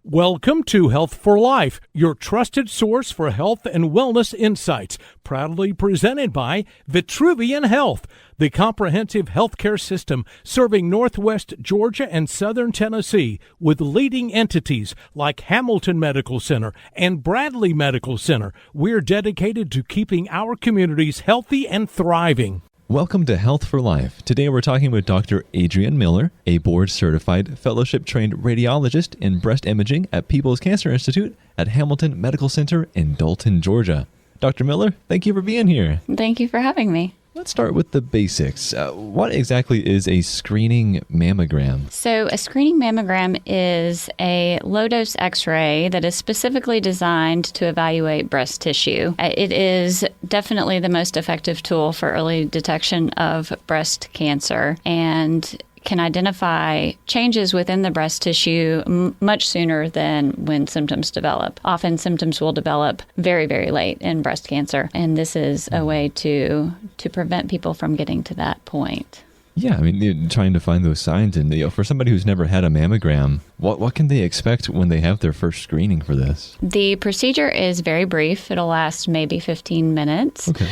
Welcome to Health for Life, your trusted source for health and wellness insights, proudly presented by Vitruvian Health, the comprehensive healthcare system serving Northwest Georgia and Southern Tennessee with leading entities like Hamilton Medical Center and Bradley Medical Center. We're dedicated to keeping our communities healthy and thriving. Welcome to Health for Life. Today we're talking with Dr. Adrian Miller, a board-certified, fellowship-trained radiologist in breast imaging at Peeples Cancer Institute at Hamilton Medical Center in Dalton, Georgia. Dr. Miller, thank you for being here. Thank you for having me. Let's start with the basics. What exactly is a screening mammogram? So a screening mammogram is a low-dose X-ray that is specifically designed to evaluate breast tissue. It is definitely the most effective tool for early detection of breast cancer and can identify changes within the breast tissue much sooner than when symptoms develop. Often symptoms will develop very, very late in breast cancer, and this is a way to prevent people from getting to that point. Yeah, I mean, trying to find those signs, and for somebody who's never had a mammogram, what can they expect when they have their first screening for this? The procedure is very brief. It'll last maybe 15 minutes. Okay.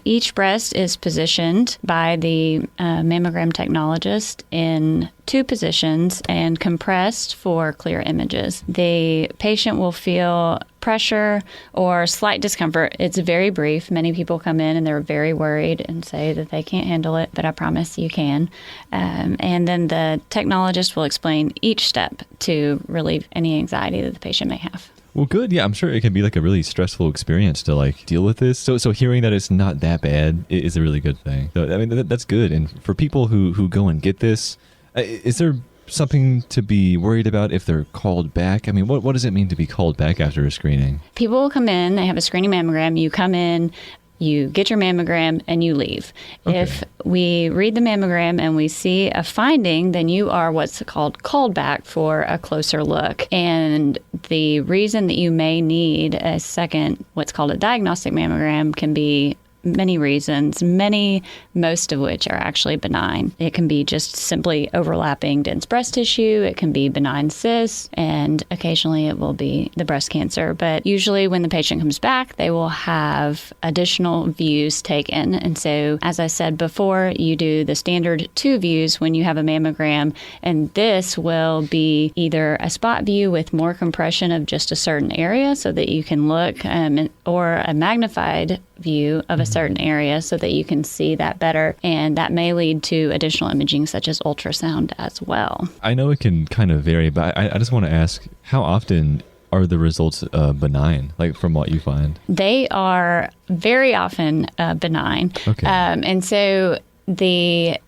Each breast is positioned by the mammogram technologist in two positions and compressed for clear images. The patient will feel pressure or slight discomfort. It's very brief. Many people come in and they're very worried and say that they can't handle it, but I promise you can. And then the technologist will explain each step to relieve any anxiety that the patient may have. Well, good. Yeah, I'm sure it can be like a really stressful experience to deal with this. So hearing that it's not that bad is a really good thing. So, I mean, that's good. And for people who go and get this, is there something to be worried about if they're called back? I mean, what does it mean to be called back after a screening? People will come in, they have a screening mammogram, you come in, you get your mammogram, and you leave. Okay. If we read the mammogram and we see a finding, then you are what's called back for a closer look. And the reason that you may need a second, what's called a diagnostic mammogram, can be many reasons, most of which are actually benign. It can be just simply overlapping dense breast tissue. It can be benign cysts, and occasionally it will be the breast cancer. But usually when the patient comes back, they will have additional views taken. And so, as I said before, you do the standard 2 views when you have a mammogram, and this will be either a spot view with more compression of just a certain area so that you can look, or a magnified view of a certain area so that you can see that better, and that may lead to additional imaging such as ultrasound as well. I know it can kind of vary, but I just want to ask, how often are the results benign, from what you find? They are very often benign. Okay. And so the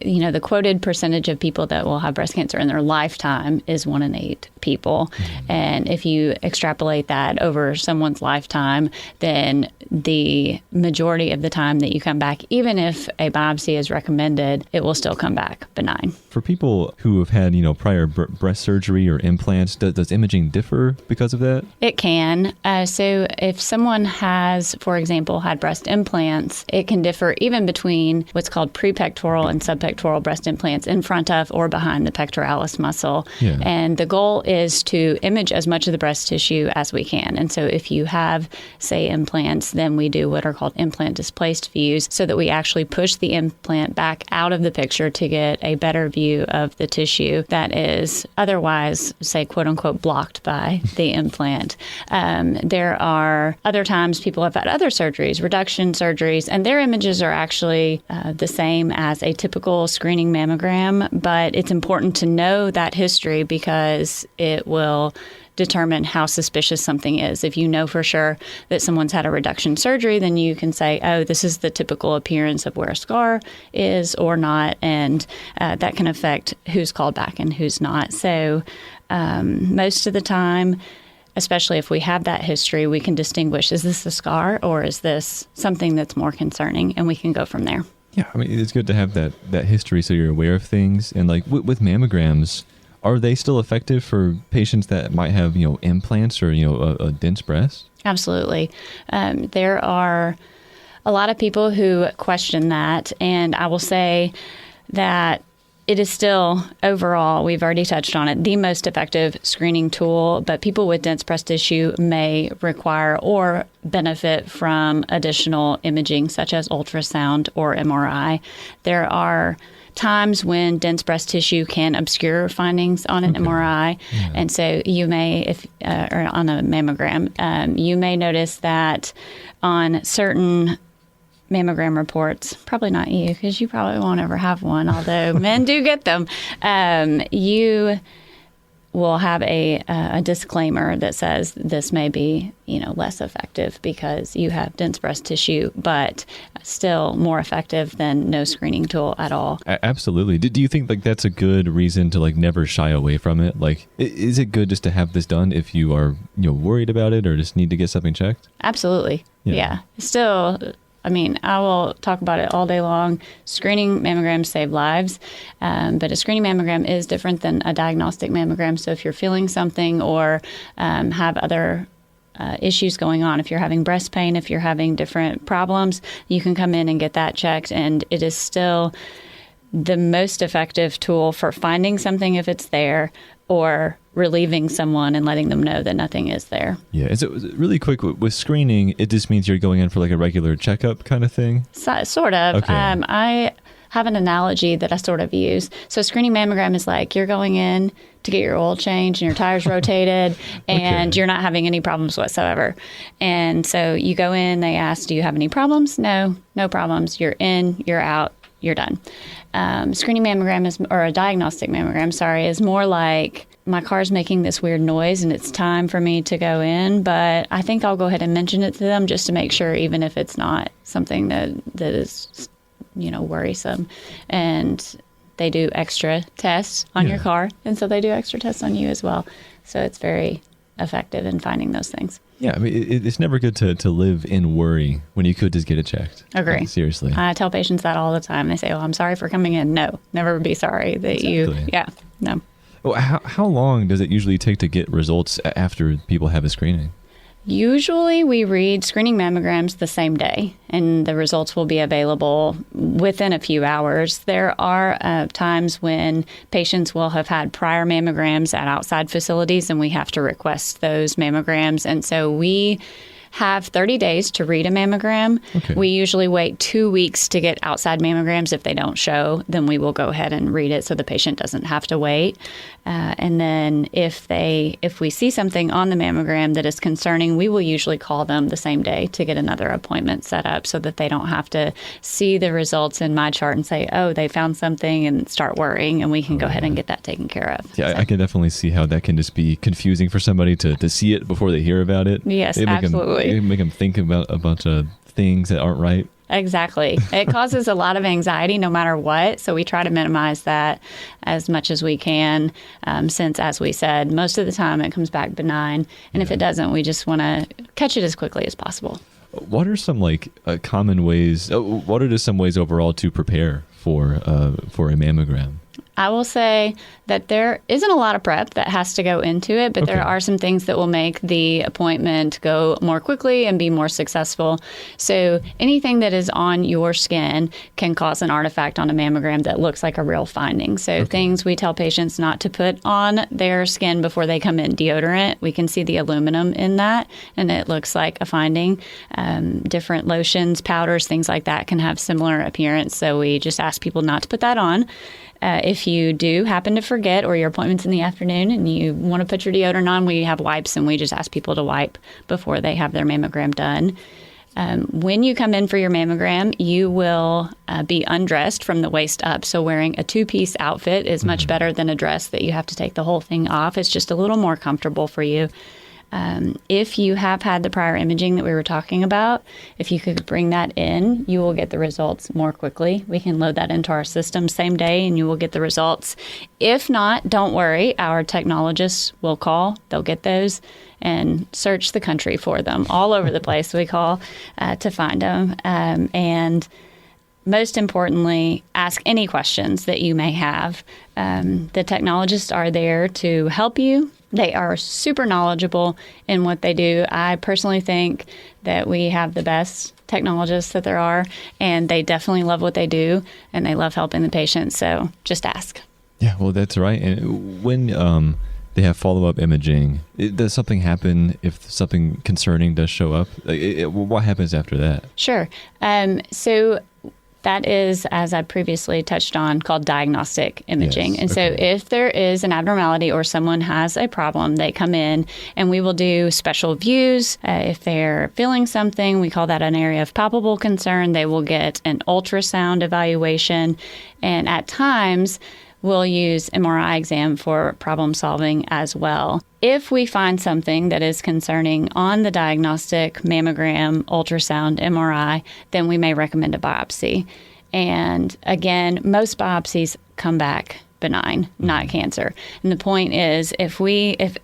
quoted percentage of people that will have breast cancer in their lifetime is 1 in 8 people. Mm-hmm. And if you extrapolate that over someone's lifetime, then the majority of the time that you come back, even if a biopsy is recommended, it will still come back benign. For people who have had, prior breast surgery or implants, does imaging differ because of that? It can. So if someone has, for example, had breast implants, it can differ even between what's called prepectoral and subpectoral breast implants in front of or behind the pectoralis muscle. Yeah. And the goal is to image as much of the breast tissue as we can. And so if you have, say, implants, then we do what are called implant displaced views so that we actually push the implant back out of the picture to get a better view of the tissue that is otherwise, say, quote unquote, blocked by the implant. There are other times people have had other surgeries, reduction surgeries, and their images are actually the same as a typical screening mammogram, but it's important to know that history because it will determine how suspicious something is. If you know for sure that someone's had a reduction surgery, then you can say, oh, this is the typical appearance of where a scar is or not, and that can affect who's called back and who's not. So most of the time, especially if we have that history, we can distinguish, is this a scar or is this something that's more concerning? And we can go from there. Yeah, I mean, it's good to have that history so you're aware of things. And with mammograms, are they still effective for patients that might have, implants or, a dense breast? Absolutely. There are a lot of people who question that. And I will say that it is still, overall, we've already touched on it, the most effective screening tool, but people with dense breast tissue may require or benefit from additional imaging, such as ultrasound or MRI. There are times when dense breast tissue can obscure findings on an MRI. Yeah. And so you may, or on a mammogram, you may notice that on certain mammogram reports, probably not you, because you probably won't ever have one, although men do get them. You will have a disclaimer that says this may be, less effective because you have dense breast tissue, but still more effective than no screening tool at all. Absolutely. Do you think that's a good reason to never shy away from it? Is it good just to have this done if you are worried about it or just need to get something checked? Absolutely. Yeah. Still, I will talk about it all day long. Screening mammograms save lives, but a screening mammogram is different than a diagnostic mammogram. So if you're feeling something or have other issues going on, if you're having breast pain, if you're having different problems, you can come in and get that checked. And it is still the most effective tool for finding something if it's there, or relieving someone and letting them know that nothing is there. Yeah. So really quick, with screening, it just means you're going in for a regular checkup kind of thing? Sort of. Okay. I have an analogy that I sort of use. So screening mammogram is like you're going in to get your oil changed and your tires rotated, and you're not having any problems whatsoever. And so you go in, they ask, do you have any problems? No problems. You're in, you're out, you're done. Screening mammogram or a diagnostic mammogram, is more like my car's making this weird noise and it's time for me to go in, but I think I'll go ahead and mention it to them just to make sure, even if it's not something that is, worrisome. And they do extra tests on your car, and so they do extra tests on you as well. So it's very effective in finding those things. Yeah, it's never good to live in worry when you could just get it checked. Agree. Seriously. I tell patients that all the time. They say, I'm sorry for coming in. No, never be sorry that no. Well, how long does it usually take to get results after people have a screening? Usually we read screening mammograms the same day, and the results will be available within a few hours. There are times when patients will have had prior mammograms at outside facilities, and we have to request those mammograms. And so we have 30 days to read a mammogram. Okay. We usually wait 2 weeks to get outside mammograms. If they don't show, then we will go ahead and read it so the patient doesn't have to wait. And then if we see something on the mammogram that is concerning, we will usually call them the same day to get another appointment set up so that they don't have to see the results in my chart and say, oh, they found something, and start worrying, and we can go ahead and get that taken care of. Yeah, so I can definitely see how that can just be confusing for somebody to see it before they hear about it. Yes, absolutely. Make them think about a bunch of things that aren't right. Exactly. It causes a lot of anxiety no matter what. So we try to minimize that as much as we can, since, as we said, most of the time it comes back benign. And if it doesn't, we just want to catch it as quickly as possible. What are some common ways, what are just some ways overall to prepare for a mammogram? I will say that there isn't a lot of prep that has to go into it, but there are some things that will make the appointment go more quickly and be more successful. So anything that is on your skin can cause an artifact on a mammogram that looks like a real finding. So things we tell patients not to put on their skin before they come in. Deodorant, we can see the aluminum in that, and it looks like a finding. Different lotions, powders, things like that can have similar appearance. So we just ask people not to put that on. If you do happen to forget, or your appointment's in the afternoon and you want to put your deodorant on, we have wipes, and we just ask people to wipe before they have their mammogram done. When you come in for your mammogram, you will be undressed from the waist up. So wearing a two-piece outfit is much better than a dress that you have to take the whole thing off. It's just a little more comfortable for you. If you have had the prior imaging that we were talking about, if you could bring that in, you will get the results more quickly. We can load that into our system same day, and you will get the results. If not, don't worry. Our technologists will call. They'll get those and search the country for them. All over the place we call to find them. And most importantly, ask any questions that you may have. The technologists are there to help you. They are super knowledgeable in what they do. I personally think that we have the best technologists that there are, and they definitely love what they do, and they love helping the patients. So just ask. Yeah, well, that's right. And when they have follow-up imaging, does something happen if something concerning does show up? What happens after that? Sure. So that is, as I previously touched on, called diagnostic imaging. Yes, and so if there is an abnormality or someone has a problem, they come in and we will do special views. If they're feeling something, we call that an area of palpable concern. They will get an ultrasound evaluation. And at times, we'll use MRI exam for problem solving as well. If we find something that is concerning on the diagnostic, mammogram, ultrasound, MRI, then we may recommend a biopsy. And again, most biopsies come back benign, not cancer. And the point is, if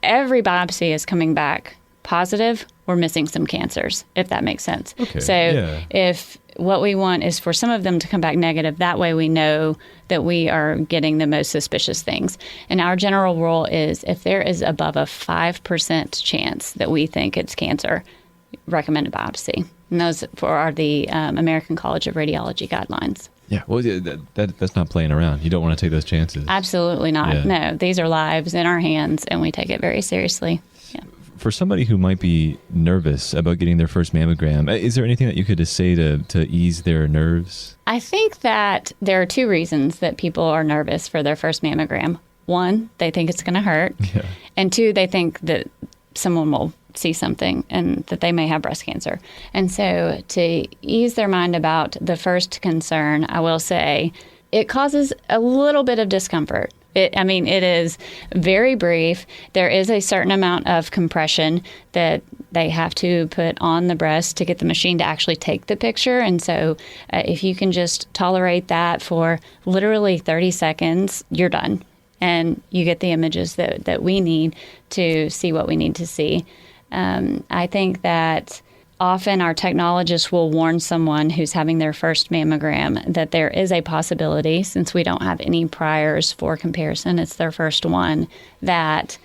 every biopsy is coming back positive, we're missing some cancers, if that makes sense. Okay. So if what we want is for some of them to come back negative, that way we know that we are getting the most suspicious things. And our general rule is if there is above a 5% chance that we think it's cancer, recommend a biopsy. And those are the American College of Radiology guidelines. Yeah, well, that's not playing around. You don't want to take those chances. Absolutely not. Yeah. No, these are lives in our hands, and we take it very seriously. Yeah. For somebody who might be nervous about getting their first mammogram, is there anything that you could just say to ease their nerves? I think that there are two reasons that people are nervous for their first mammogram. One, they think it's going to hurt. Yeah. And two, they think that someone will see something and that they may have breast cancer. And so to ease their mind about the first concern, I will say it causes a little bit of discomfort. It is very brief. There is a certain amount of compression that they have to put on the breast to get the machine to actually take the picture. And so if you can just tolerate that for literally 30 seconds, you're done. And you get the images that we need to see what we need to see. I think that often our technologists will warn someone who's having their first mammogram that there is a possibility, since we don't have any priors for comparison, it's their first one, that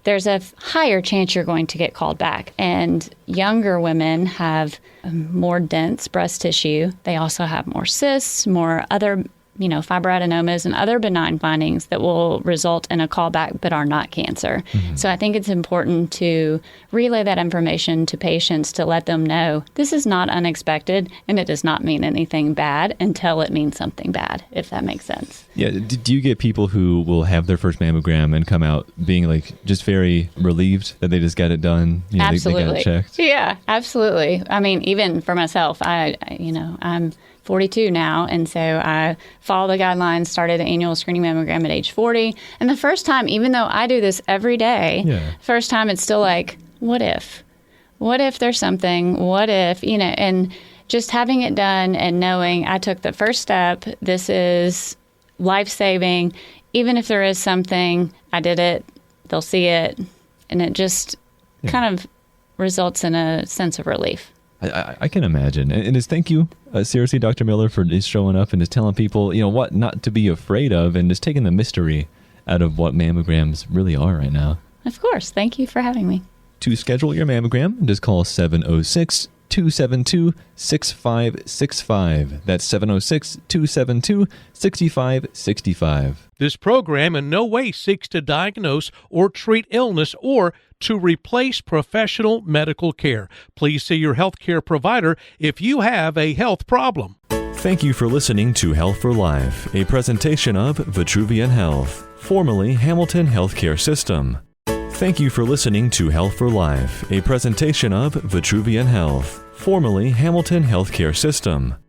there's a higher chance you're going to get called back. And younger women have more dense breast tissue. They also have more cysts, more other fibroadenomas and other benign findings that will result in a callback but are not cancer. Mm-hmm. So I think it's important to relay that information to patients to let them know this is not unexpected and it does not mean anything bad until it means something bad, if that makes sense. Yeah. Do you get people who will have their first mammogram and come out being just very relieved that they just got it done? Absolutely. They got it checked? Yeah, absolutely. I mean, even for myself, I'm 42 now, and so I follow the guidelines, started an annual screening mammogram at age 40. And the first time, even though I do this every day, first time it's still like, what if? What if there's something? What if, and just having it done and knowing I took the first step, this is life-saving. Even if there is something, I did it, they'll see it, and it just kind of results in a sense of relief. I can imagine. And just thank you, seriously, Dr. Miller, for just showing up and just telling people, what not to be afraid of and just taking the mystery out of what mammograms really are right now. Of course. Thank you for having me. To schedule your mammogram, just call 706-272-6565. That's 706-272-6565. This program in no way seeks to diagnose or treat illness or to replace professional medical care. Please see your healthcare provider if you have a health problem. Thank you for listening to Health for Life, a presentation of Vitruvian Health, formerly Hamilton Healthcare System. Thank you for listening to Health for Life, a presentation of Vitruvian Health, formerly Hamilton Healthcare System.